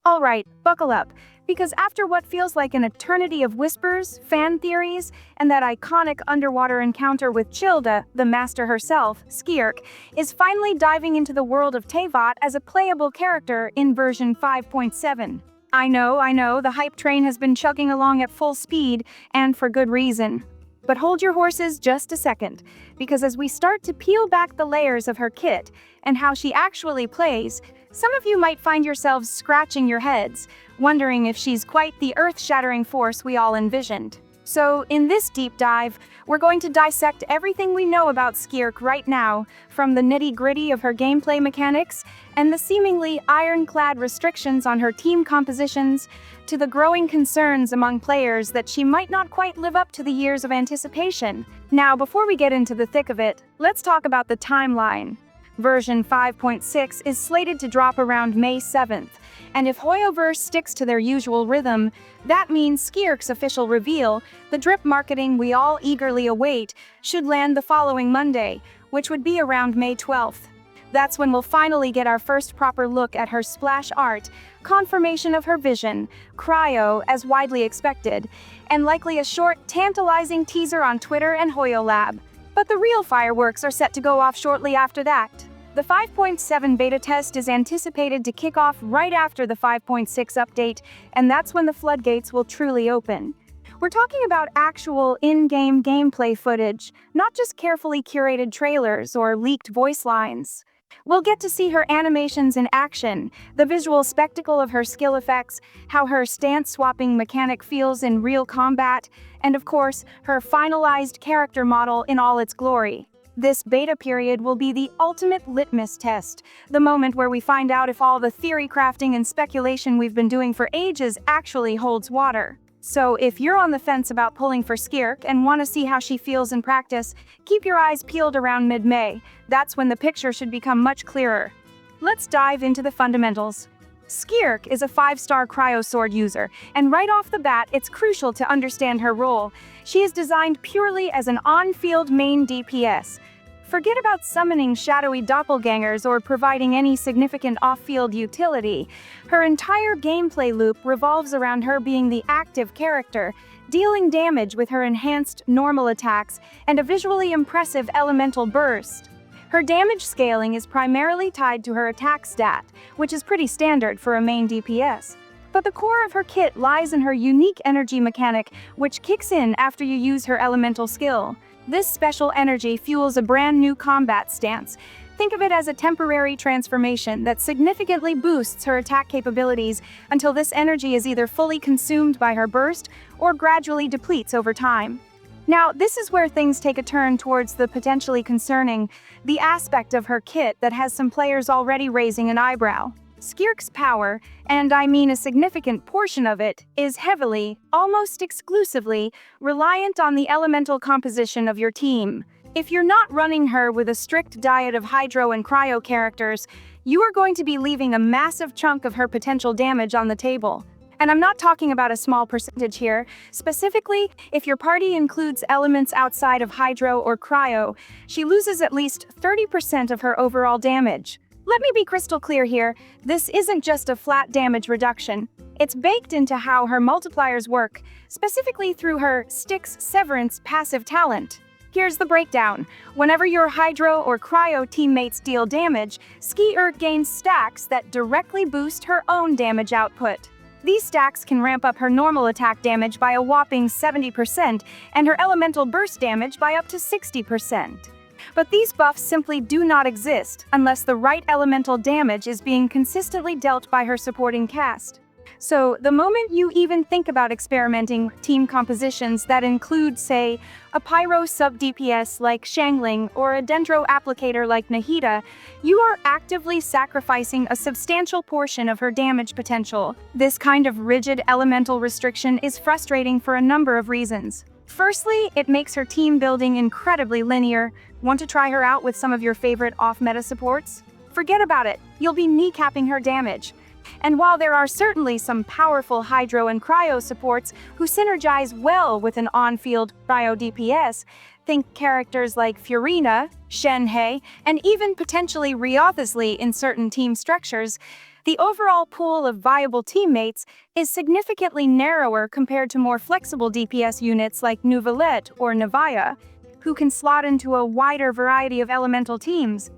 Alright, buckle up, because after what feels like an eternity of whispers, fan theories, and that iconic underwater encounter with Childa, the master herself, Skirk, is finally diving into the world of Teyvat as a playable character in version 5.7. I know, the hype train has been chugging along at full speed, and for good reason. But hold your horses just a second, because as we start to peel back the layers of her kit and how she actually plays, some of you might find yourselves scratching your heads, wondering if she's quite the earth-shattering force we all envisioned. So, in this deep dive, we're going to dissect everything we know about Skirk right now, from the nitty-gritty of her gameplay mechanics and the seemingly ironclad restrictions on her team compositions, to the growing concerns among players that she might not quite live up to the years of anticipation. Now, before we get into the thick of it, let's talk about the timeline. Version 5.6 is slated to drop around May 7th, and if ImpactVerse sticks to their usual rhythm, that means Skirk's official reveal, the drip marketing we all eagerly await, should land the following Monday, which would be around May 12th. That's when we'll finally get our first proper look at her splash art, confirmation of her vision, cryo as widely expected, and likely a short, tantalizing teaser on Twitter and HoYoLab. But the real fireworks are set to go off shortly after that. The 5.7 beta test is anticipated to kick off right after the 5.6 update, and that's when the floodgates will truly open. We're talking about actual in-game gameplay footage, not just carefully curated trailers or leaked voice lines. We'll get to see her animations in action, the visual spectacle of her skill effects, how her stance-swapping mechanic feels in real combat, and of course, her finalized character model in all its glory. This beta period will be the ultimate litmus test, the moment where we find out if all the theory crafting and speculation we've been doing for ages actually holds water. So if you're on the fence about pulling for Skirk and want to see how she feels in practice, keep your eyes peeled around mid-May. That's when the picture should become much clearer. Let's dive into the fundamentals. Skirk is a 5-star cryo sword user, and right off the bat, it's crucial to understand her role. She is designed purely as an on-field main DPS. Forget about summoning shadowy doppelgangers or providing any significant off-field utility. Her entire gameplay loop revolves around her being the active character, dealing damage with her enhanced normal attacks and a visually impressive elemental burst. Her damage scaling is primarily tied to her attack stat, which is pretty standard for a main DPS. But the core of her kit lies in her unique energy mechanic, which kicks in after you use her elemental skill. This special energy fuels a brand new combat stance. Think of it as a temporary transformation that significantly boosts her attack capabilities until this energy is either fully consumed by her burst or gradually depletes over time. Now, this is where things take a turn towards the potentially concerning, the aspect of her kit that has some players already raising an eyebrow. Skirk's power, and I mean a significant portion of it, is heavily, almost exclusively, reliant on the elemental composition of your team. If you're not running her with a strict diet of hydro and cryo characters, you are going to be leaving a massive chunk of her potential damage on the table. And I'm not talking about a small percentage here. Specifically, if your party includes elements outside of hydro or cryo, she loses at least 30% of her overall damage. Let me be crystal clear here, this isn't just a flat damage reduction. It's baked into how her multipliers work, specifically through her Styx Severance passive talent. Here's the breakdown. Whenever your hydro or cryo teammates deal damage, Skirk gains stacks that directly boost her own damage output. These stacks can ramp up her normal attack damage by a whopping 70% and her elemental burst damage by up to 60%. But these buffs simply do not exist unless the right elemental damage is being consistently dealt by her supporting cast. So, the moment you even think about experimenting with team compositions that include, say, a pyro sub-DPS like Shangling or a dendro applicator like Nahida, you are actively sacrificing a substantial portion of her damage potential. This kind of rigid elemental restriction is frustrating for a number of reasons. Firstly, it makes her team building incredibly linear. Want to try her out with some of your favorite off-meta supports? Forget about it, you'll be kneecapping her damage. And while there are certainly some powerful hydro and cryo supports who synergize well with an on-field cryo DPS, think characters like Furina, Shenhe, and even potentially Ryothesly in certain team structures, The overall pool of viable teammates is significantly narrower compared to more flexible DPS units like Neuvillette or Navaya, who can slot into a wider variety of elemental teams.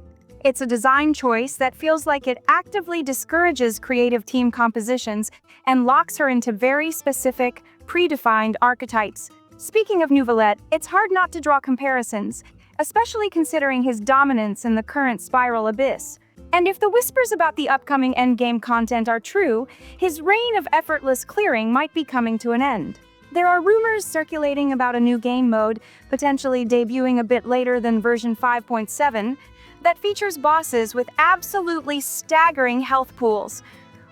It's a design choice that feels like it actively discourages creative team compositions and locks her into very specific, predefined archetypes. Speaking of Neuvillette, it's hard not to draw comparisons, especially considering his dominance in the current Spiral Abyss. And if the whispers about the upcoming endgame content are true, his reign of effortless clearing might be coming to an end. There are rumors circulating about a new game mode, potentially debuting a bit later than version 5.7, that features bosses with absolutely staggering health pools.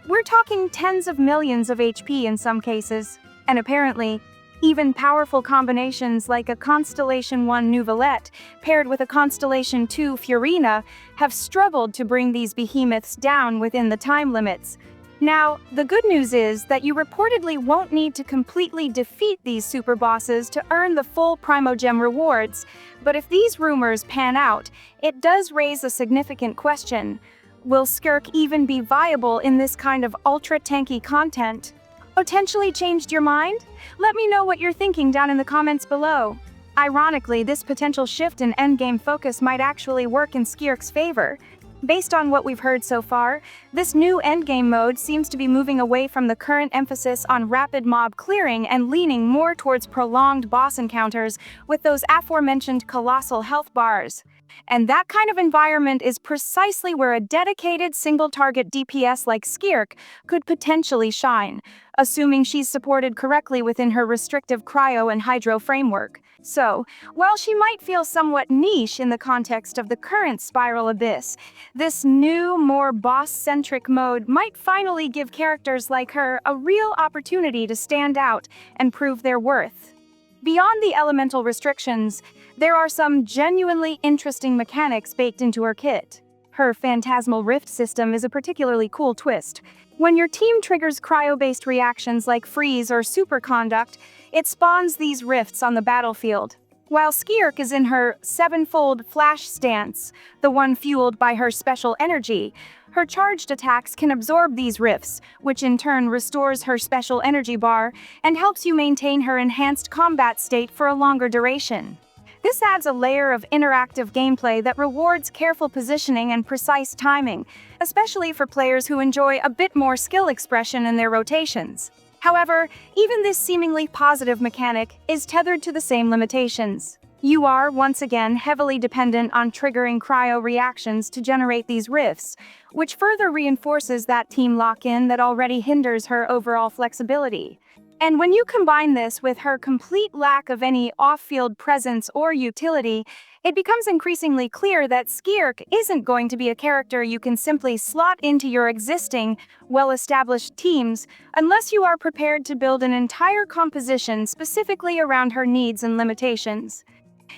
We're talking tens of millions of HP in some cases, and apparently, even powerful combinations like a Constellation 1 Neuvillette paired with a Constellation 2 Furina have struggled to bring these behemoths down within the time limits. Now, the good news is that you reportedly won't need to completely defeat these super bosses to earn the full Primogem rewards, but if these rumors pan out, it does raise a significant question. Will Skirk even be viable in this kind of ultra-tanky content? Potentially changed your mind? Let me know what you're thinking down in the comments below. Ironically, this potential shift in endgame focus might actually work in Skirk's favor. Based on what we've heard so far, this new endgame mode seems to be moving away from the current emphasis on rapid mob clearing and leaning more towards prolonged boss encounters with those aforementioned colossal health bars. And that kind of environment is precisely where a dedicated single-target DPS like Skirk could potentially shine, assuming she's supported correctly within her restrictive cryo and hydro framework. So, while she might feel somewhat niche in the context of the current Spiral Abyss, this new, more boss-centric mode might finally give characters like her a real opportunity to stand out and prove their worth. Beyond the elemental restrictions, there are some genuinely interesting mechanics baked into her kit. Her Phantasmal Rift system is a particularly cool twist. When your team triggers cryo-based reactions like freeze or superconduct, it spawns these rifts on the battlefield. While Skirk is in her sevenfold flash stance, the one fueled by her special energy, her charged attacks can absorb these rifts, which in turn restores her special energy bar and helps you maintain her enhanced combat state for a longer duration. This adds a layer of interactive gameplay that rewards careful positioning and precise timing, especially for players who enjoy a bit more skill expression in their rotations. However, even this seemingly positive mechanic is tethered to the same limitations. You are, once again, heavily dependent on triggering cryo reactions to generate these rifts, which further reinforces that team lock-in that already hinders her overall flexibility. And when you combine this with her complete lack of any off-field presence or utility, it becomes increasingly clear that Skirk isn't going to be a character you can simply slot into your existing, well-established teams unless you are prepared to build an entire composition specifically around her needs and limitations.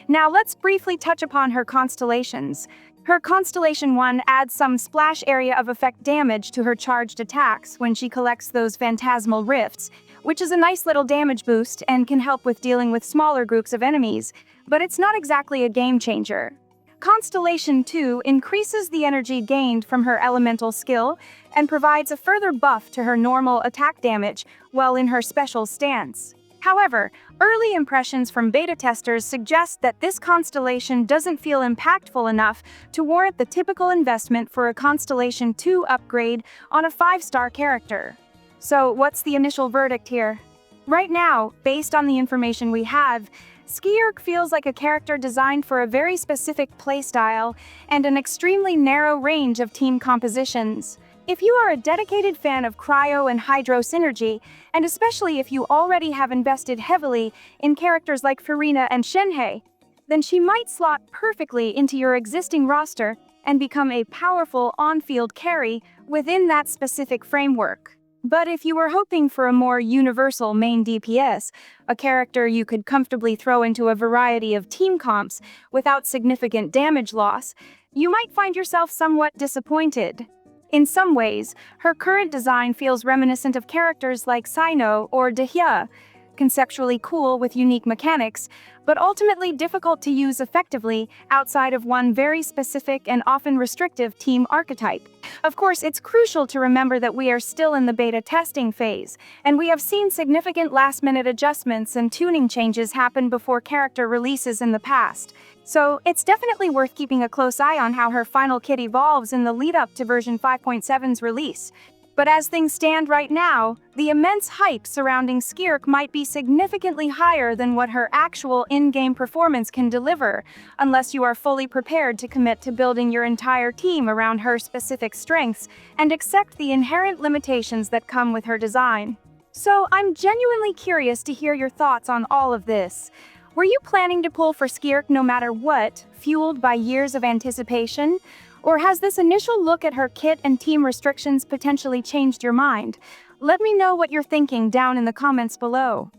Now let's briefly touch upon her constellations. Her Constellation 1 adds some splash area of effect damage to her charged attacks when she collects those phantasmal rifts, which is a nice little damage boost and can help with dealing with smaller groups of enemies, but it's not exactly a game changer. Constellation 2 increases the energy gained from her elemental skill and provides a further buff to her normal attack damage while in her special stance. However, early impressions from beta testers suggest that this constellation doesn't feel impactful enough to warrant the typical investment for a Constellation 2 upgrade on a 5-star character. So, what's the initial verdict here? Right now, based on the information we have, Skirk feels like a character designed for a very specific playstyle and an extremely narrow range of team compositions. If you are a dedicated fan of cryo and hydro synergy, and especially if you already have invested heavily in characters like Furina and Shenhe, then she might slot perfectly into your existing roster and become a powerful on-field carry within that specific framework. But if you were hoping for a more universal main DPS, a character you could comfortably throw into a variety of team comps without significant damage loss, you might find yourself somewhat disappointed. In some ways, her current design feels reminiscent of characters like Sino or Dehya, conceptually cool with unique mechanics, but ultimately difficult to use effectively outside of one very specific and often restrictive team archetype. Of course, it's crucial to remember that we are still in the beta testing phase, and we have seen significant last-minute adjustments and tuning changes happen before character releases in the past. So, it's definitely worth keeping a close eye on how her final kit evolves in the lead-up to version 5.7's release. But as things stand right now, the immense hype surrounding Skirk might be significantly higher than what her actual in-game performance can deliver, unless you are fully prepared to commit to building your entire team around her specific strengths and accept the inherent limitations that come with her design. So, I'm genuinely curious to hear your thoughts on all of this. Were you planning to pull for Skirk no matter what, fueled by years of anticipation? Or has this initial look at her kit and team restrictions potentially changed your mind? Let me know what you're thinking down in the comments below.